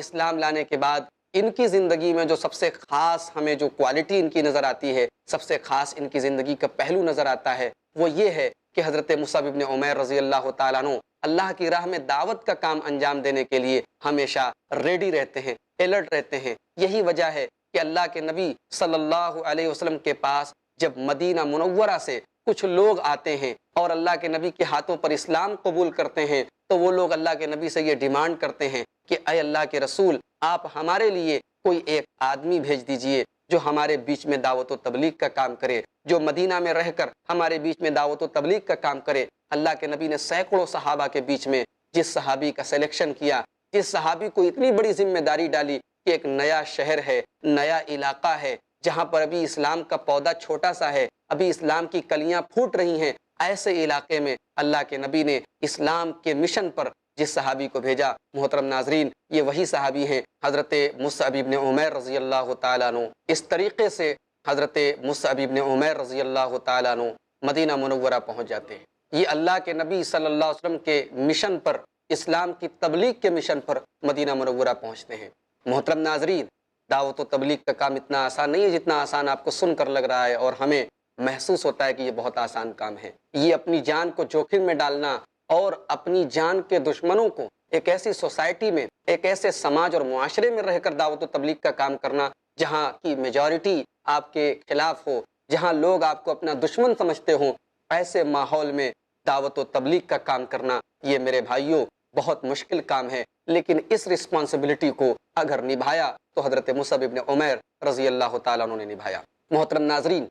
اسلام لانے کے بعد ان کی زندگی میں جو سب سے خاص ہمیں جو کوالٹی ان کی نظر آتی ہے، سب سے خاص ان کی زندگی کا پہلو نظر آتا ہے، وہ یہ ہے کہ حضرت مصعب ابن عمیر رضی اللہ تعالیٰ عنہ اللہ کی راہ میں دعوت کا کام انجام دینے کے لیے ہمیشہ ریڈی رہتے ہیں، الرٹ رہتے ہیں۔ یہی وجہ ہے کہ اللہ کے نبی صلی اللہ علیہ وسلم کے پاس جب مدینہ منورہ سے کچھ لوگ آتے ہیں اور اللہ کے نبی کے ہاتھوں پر اسلام قبول کرتے ہیں، تو وہ لوگ اللہ کے نبی سے یہ ڈیمانڈ کرتے ہیں کہ اے اللہ کے رسول، آپ ہمارے لیے کوئی ایک آدمی بھیج دیجئے جو ہمارے بیچ میں دعوت و تبلیغ کا کام کرے، جو مدینہ میں رہ کر ہمارے بیچ میں دعوت و تبلیغ کا کام کرے۔ اللہ کے نبی نے سینکڑوں صحابہ کے بیچ میں جس صحابی کا سلیکشن کیا، جس صحابی کو اتنی بڑی ذمہ داری ڈالی کہ ایک نیا شہر ہے، نیا علاقہ ہے، جہاں پر ابھی اسلام کا پودا چھوٹا سا ہے، ابھی اسلام کی کلیاں پھوٹ رہی ہیں، ایسے علاقے میں اللہ کے نبی نے اسلام کے مشن پر جس صحابی کو بھیجا، محترم ناظرین، یہ وہی صحابی ہیں حضرت مصعب ابن عمیر رضی اللہ تعالیٰ عنہ۔ اس طریقے سے حضرت مصعب ابن عمیر رضی اللہ تعالیٰ عنہ مدینہ منورہ پہنچ جاتے ہیں۔ یہ اللہ کے نبی صلی اللہ علیہ وسلم کے مشن پر، اسلام کی تبلیغ کے مشن پر مدینہ منورہ پہنچتے ہیں۔ محترم ناظرین، دعوت و تبلیغ کا کام اتنا آسان نہیں ہے جتنا آسان آپ کو سن کر لگ رہا ہے اور ہمیں محسوس ہوتا ہے کہ یہ بہت آسان کام ہے۔ یہ اپنی جان کو جوخم میں ڈالنا اور اپنی جان کے دشمنوں کو ایک ایسی سوسائٹی میں، ایک ایسے سماج اور معاشرے میں رہ کر دعوت و تبلیغ کا کام کرنا جہاں کی میجورٹی آپ کے خلاف ہو، جہاں لوگ آپ کو اپنا دشمن سمجھتے ہوں، ایسے ماحول میں دعوت و تبلیغ کا کام کرنا، یہ میرے بھائیوں بہت مشکل کام ہے۔ لیکن اس رسپانسبلٹی کو اگر نبھایا تو حضرت مصعب ابن عمیر رضی اللہ تعالیٰ عنہ نے نبھایا۔ محترم ناظرین،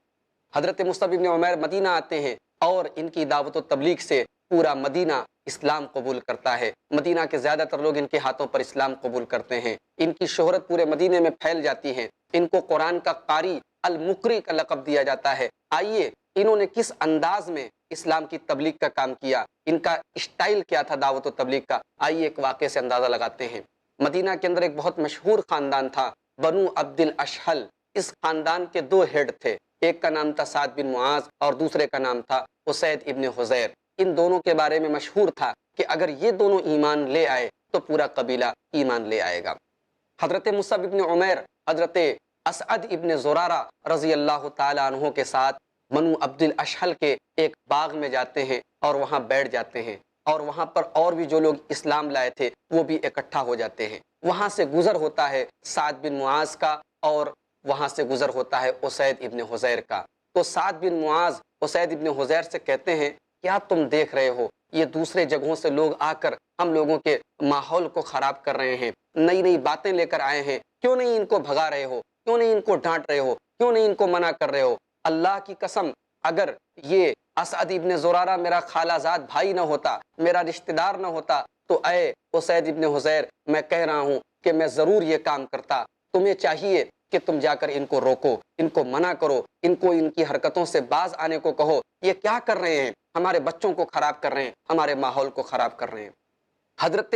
حضرت مصعب ابن عمیر مدینہ آتے ہیں اور ان کی دعوت و تبلیغ سے پورا مدینہ اسلام قبول کرتا ہے۔ مدینہ کے زیادہ تر لوگ ان کے ہاتھوں پر اسلام قبول کرتے ہیں۔ ان کی شہرت پورے مدینے میں پھیل جاتی ہے۔ ان کو قرآن کا قاری، المقری کا لقب دیا جاتا ہے۔ آئیے انہوں نے کس انداز میں اسلام کی تبلیغ کا کام کیا، ان کا اسٹائل کیا تھا دعوت و تبلیغ کا، آئیے ایک واقعے سے اندازہ لگاتے ہیں۔ مدینہ کے اندر ایک بہت مشہور خاندان تھا، بنو عبد الاشہل۔ اس خاندان کے دو ہیڈ تھے، ایک کا نام تھا سعد بن معاذ اور دوسرے کا نام تھا اسید ابن حضیر۔ ان دونوں کے بارے میں مشہور تھا کہ اگر یہ دونوں ایمان لے آئے تو پورا قبیلہ ایمان لے آئے گا۔ حضرت مصعب ابن عمیر حضرت اسعد ابن زرارہ رضی اللہ تعالیٰ عنہ کے ساتھ بنو عبد الاشہل کے ایک باغ میں جاتے ہیں اور وہاں بیٹھ جاتے ہیں، اور وہاں پر اور بھی جو لوگ اسلام لائے تھے وہ بھی اکٹھا ہو جاتے ہیں۔ وہاں سے گزر ہوتا ہے سعد بن معاذ کا اور وہاں سے گزر ہوتا ہے اسید ابن حضیر کا۔ تو سعد بن معاذ اسید ابن حضیر سے کہتے ہیں، کیا تم دیکھ رہے ہو یہ دوسرے جگہوں سے لوگ آ کر ہم لوگوں کے ماحول کو خراب کر رہے ہیں، نئی نئی باتیں لے کر آئے ہیں، کیوں نہیں ان کو بھگا رہے ہو، کیوں نہیں ان کو ڈانٹ رہے ہو، کیوں نہیں ان کو منع کر رہے ہو؟ اللہ کی قسم، اگر یہ اسعد ابن زرارہ میرا خالہ زاد بھائی نہ ہوتا، میرا رشتہ دار نہ ہوتا، تو اے اسید ابن حضیر، میں کہہ رہا ہوں کہ میں ضرور یہ کام کرتا۔ تمہیں چاہیے کہ تم جا کر ان کو روکو، ان کو منع کرو، ان کو ان کی حرکتوں سے باز آنے کو کہو، یہ کیا کر رہے ہیں، ہمارے بچوں کو خراب کر رہے ہیں، ہمارے ماحول کو خراب کر رہے ہیں۔ حضرت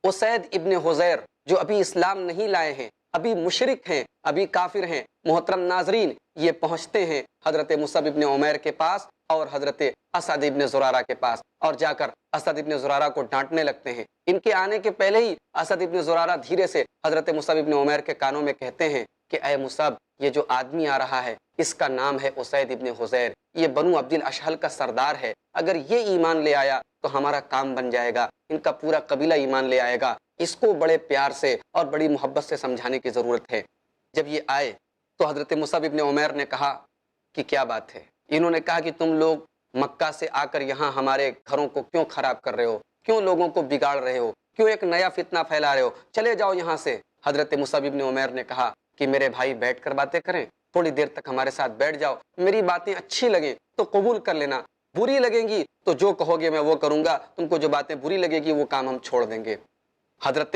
اسید ابن حضیر جو ابھی اسلام نہیں لائے ہیں، ابھی مشرک ہیں، ابھی کافر ہیں، محترم ناظرین، یہ پہنچتے ہیں حضرت مصعب ابن عمیر کے پاس اور حضرت اسعد ابن زرارہ کے پاس، اور جا کر اسعد ابن زرارہ کو ڈانٹنے لگتے ہیں۔ ان کے آنے کے پہلے ہی اسعد ابن زرارہ دھیرے سے حضرت مصعب ابن عمیر کے کانوں میں کہتے ہیں کہ اے مصعب، یہ جو آدمی آ رہا ہے اس کا نام ہے اسید ابن حضیر، یہ بنو عبد الاشہل کا سردار ہے، اگر یہ ایمان لے آیا تو ہمارا کام بن جائے گا، ان کا پورا قبیلہ ایمان لے آئے گا۔ اس کو بڑے پیار سے اور بڑی محبت سے سمجھانے کی ضرورت ہے۔ جب یہ آئے تو حضرت مصعب ابن عمیر نے کہا کہ کیا بات ہے؟ انہوں نے کہا کہ تم لوگ مکہ سے آ کر یہاں ہمارے گھروں کو کیوں خراب کر رہے ہو، کیوں لوگوں کو بگاڑ رہے ہو، کیوں ایک نیا فتنہ پھیلا رہے ہو، چلے جاؤ یہاں سے۔ حضرت مصعب ابن عمیر نے کہا کہ میرے بھائی بیٹھ کر باتیں کریں، تھوڑی دیر تک ہمارے ساتھ بیٹھ جاؤ، میری باتیں اچھی لگیں تو قبول کر لینا، بری لگیں گی تو جو کہو گے میں وہ کروں گا، تم کو جو باتیں بری لگے گی وہ کام ہم چھوڑ دیں گے۔ حضرت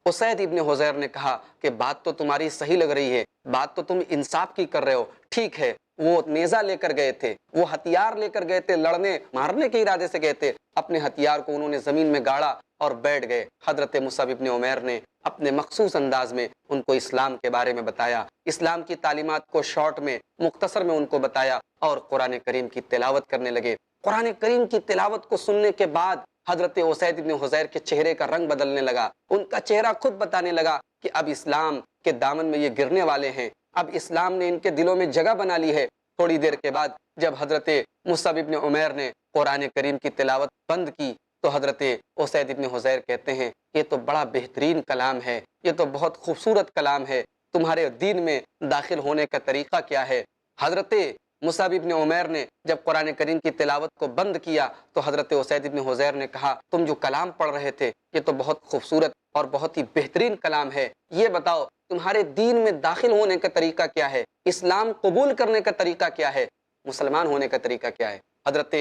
اسید ابن حضیر نے کہا کہ بات تو تمہاری صحیح لگ رہی ہے، بات تو تم انصاف کی کر رہے ہو، ٹھیک ہے۔ وہ نیزہ لے کر گئے تھے، وہ ہتھیار لے کر گئے تھے، لڑنے مارنے کے ارادے سے گئے تھے، اپنے ہتھیار کو انہوں نے زمین میں گاڑا اور بیٹھ گئے۔ حضرت مصعب ابن عمیر نے اپنے مخصوص انداز میں ان کو اسلام کے بارے میں بتایا، اسلام کی تعلیمات کو شارٹ میں، مختصر میں ان کو بتایا، اور قرآن کریم کی تلاوت کرنے لگے۔ قرآن کریم کی تلاوت کو سننے کے بعد حضرت اسید ابن حضیر کے چہرے کا رنگ بدلنے لگا، ان کا چہرہ خود بتانے لگا کہ اب اسلام کے دامن میں یہ گرنے والے ہیں، اب اسلام نے ان کے دلوں میں جگہ بنا لی ہے۔ تھوڑی دیر کے بعد جب حضرت مصعب ابن عمیر نے قرآن کریم کی تلاوت بند کی تو حضرت اسید ابن حضیر کہتے ہیں یہ تو بڑا بہترین کلام ہے، یہ تو بہت خوبصورت کلام ہے، تمہارے دین میں داخل ہونے کا طریقہ کیا ہے؟ حضرت مصعب ابن عمیر نے جب قرآن کریم کی تلاوت کو بند کیا تو حضرت اسید ابن حضیر نے کہا تم جو کلام پڑھ رہے تھے یہ تو بہت خوبصورت اور بہت ہی بہترین کلام ہے، یہ بتاؤ تمہارے دین میں داخل ہونے کا طریقہ کیا ہے؟ اسلام قبول کرنے کا طریقہ کیا ہے؟ مسلمان ہونے کا طریقہ کیا ہے؟ حضرت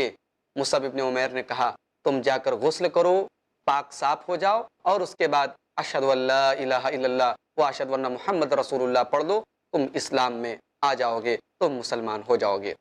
مصعب ابن عمیر نے کہا تم جا کر غسل کرو، پاک صاف ہو جاؤ، اور اس کے بعد اشہد ان لا الہ الا اللہ و اشہد ان محمد رسول اللہ پڑھ دو، تم اسلام میں آ جاؤ گے، تم مسلمان ہو جاؤ گے۔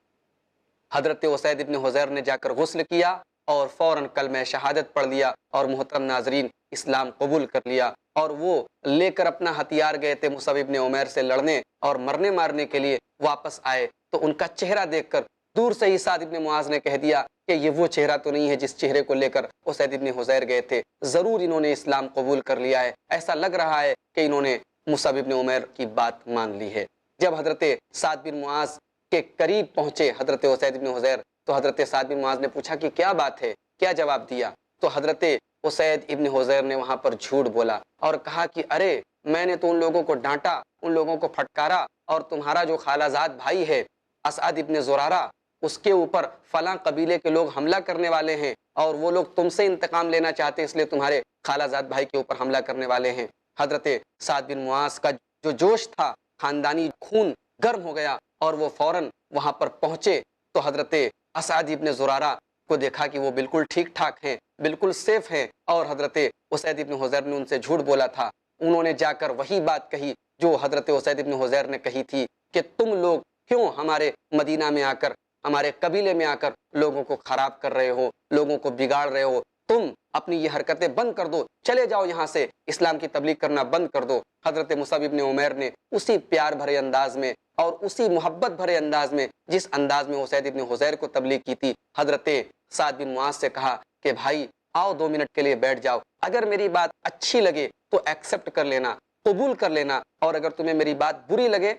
حضرت اسید ابن حضیر نے جا کر غسل کیا اور فوراً کلمہ شہادت پڑھ لیا اور محترم ناظرین اسلام قبول کر لیا، اور وہ لے کر اپنا ہتھیار گئے تھے مصعب ابن عمیر سے لڑنے اور مرنے مارنے کے لیے، واپس آئے تو ان کا چہرہ دیکھ کر دور سے ہی سعد ابن معاذ نے کہہ دیا کہ یہ وہ چہرہ تو نہیں ہے جس چہرے کو لے کر اسید ابن حضیر گئے تھے، ضرور انہوں نے اسلام قبول کر لیا ہے، ایسا لگ رہا ہے کہ انہوں نے مصعب ابن عمیر کی بات مان لی ہے۔ جب حضرت سعد بن معاذ کے قریب پہنچے حضرت اسید بن حضیر تو حضرت سعد بن معاذ نے پوچھا کہ کیا بات ہے، کیا جواب دیا؟ تو حضرت اسید ابن حضیر نے وہاں پر جھوٹ بولا اور کہا کہ ارے میں نے تو ان لوگوں کو ڈانٹا، ان لوگوں کو پھٹکارا، اور تمہارا جو خالہ زاد بھائی ہے اسعد ابن زرارہ اس کے اوپر فلاں قبیلے کے لوگ حملہ کرنے والے ہیں اور وہ لوگ تم سے انتقام لینا چاہتے ہیں، اس لیے تمہارے خالہ زاد بھائی کے اوپر حملہ کرنے والے ہیں۔ حضرت سعد بن معاذ کا جو جوش تھا، خاندانی خون گرم ہو گیا اور وہ فوراً وہاں پر پہنچے تو حضرت اسعد ابن زرارہ کو دیکھا کہ وہ بالکل ٹھیک ٹھاک ہیں، بالکل سیف ہیں، اور حضرت اسید ابن حضیر نے ان سے جھوٹ بولا تھا۔ انہوں نے جا کر وہی بات کہی جو حضرت اسید ابن حضیر نے کہی تھی کہ تم لوگ کیوں ہمارے مدینہ میں آ کر، ہمارے قبیلے میں آ کر لوگوں کو خراب کر رہے ہو، لوگوں کو بگاڑ رہے ہو، تم اپنی یہ حرکتیں بند کر دو، چلے جاؤ یہاں سے، اسلام کی تبلیغ کرنا بند کر دو۔ حضرت مصعب ابن عمیر نے اسی پیار بھرے انداز میں اور اسی محبت بھرے انداز میں جس انداز میں اسید ابن حضیر کو تبلیغ کی تھی، حضرت سعد بن معاذ سے کہا کہ بھائی آؤ 2 منٹ کے لیے بیٹھ جاؤ، اگر میری بات اچھی لگے تو ایکسپٹ کر لینا، قبول کر لینا، اور اگر تمہیں میری بات بری لگے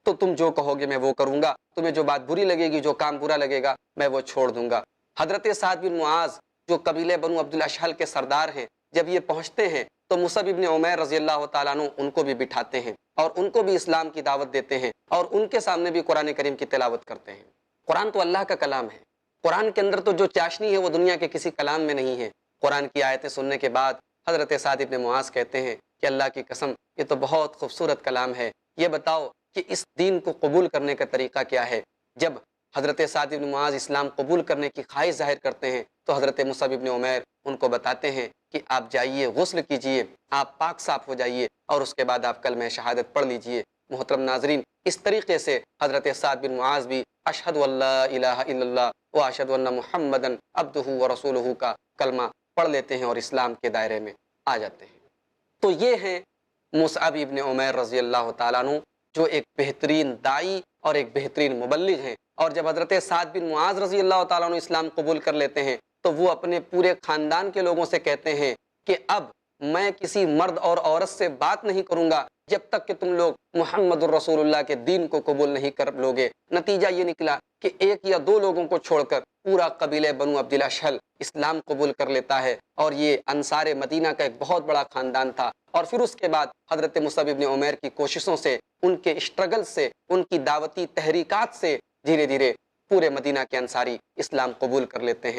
تو تم جو کہو گے میں وہ کروں گا، تمہیں جو بات بری لگے گی، جو کام برا لگے گا میں وہ چھوڑ دوں گا۔ حضرت سعد بن معاذ جو قبیلے بنو عبد الاشہل کے سردار ہیں، جب یہ پہنچتے ہیں تو مصعب ابن عمیر رضی اللہ تعالیٰ عنہ ان کو بھی بٹھاتے ہیں اور ان کو بھی اسلام کی دعوت دیتے ہیں اور ان کے سامنے بھی قرآن کریم کی تلاوت کرتے ہیں۔ قرآن تو اللہ کا کلام ہے، قرآن کے اندر تو جو چاشنی ہے وہ دنیا کے کسی کلام میں نہیں ہے۔ قرآن کی آیتیں سننے کے بعد حضرت سعد بن معاذ کہتے ہیں کہ اللہ کی قسم یہ تو بہت خوبصورت کلام ہے، یہ بتاؤ کہ اس دین کو قبول کرنے کا طریقہ کیا ہے؟ جب حضرت سعد بن معاذ اسلام قبول کرنے کی خواہش ظاہر کرتے ہیں تو حضرت مصعب بن عمیر ان کو بتاتے ہیں کہ آپ جائیے، غسل کیجئے، آپ پاک صاف ہو جائیے اور اس کے بعد آپ کلمہ شہادت پڑھ لیجئے۔ محترم ناظرین، اس طریقے سے حضرت سعد بن معاذ بھی اشہد ان لا الہ الا اللہ و اشہد ان محمدً عبدہ و رسولہ کا کلمہ پڑھ لیتے ہیں اور اسلام کے دائرے میں آ جاتے ہیں۔ تو یہ ہیں مصعب ابن عمیر رضی اللہ تعالیٰ عنہ، جو ایک بہترین داعی اور ایک بہترین مبلغ ہیں۔ اور جب حضرت سعد بن معاذ رضی اللہ تعالیٰ عنہ اسلام قبول کر لیتے ہیں تو وہ اپنے پورے خاندان کے لوگوں سے کہتے ہیں کہ اب میں کسی مرد اور عورت سے بات نہیں کروں گا جب تک کہ تم لوگ محمد الرسول اللہ کے دین کو قبول نہیں کر لوگے۔ نتیجہ یہ نکلا کہ 1 یا 2 لوگوں کو چھوڑ کر پورا قبیلہ بنو عبد الاشہل اسلام قبول کر لیتا ہے، اور یہ انصار مدینہ کا ایک بہت بڑا خاندان تھا۔ اور پھر اس کے بعد حضرت مصعب ابن عمیر کی کوششوں سے، ان کے اسٹرگل سے، ان کی دعوتی تحریکات سے دھیرے دھیرے پورے مدینہ کے انصاری اسلام قبول کر لیتے ہیں۔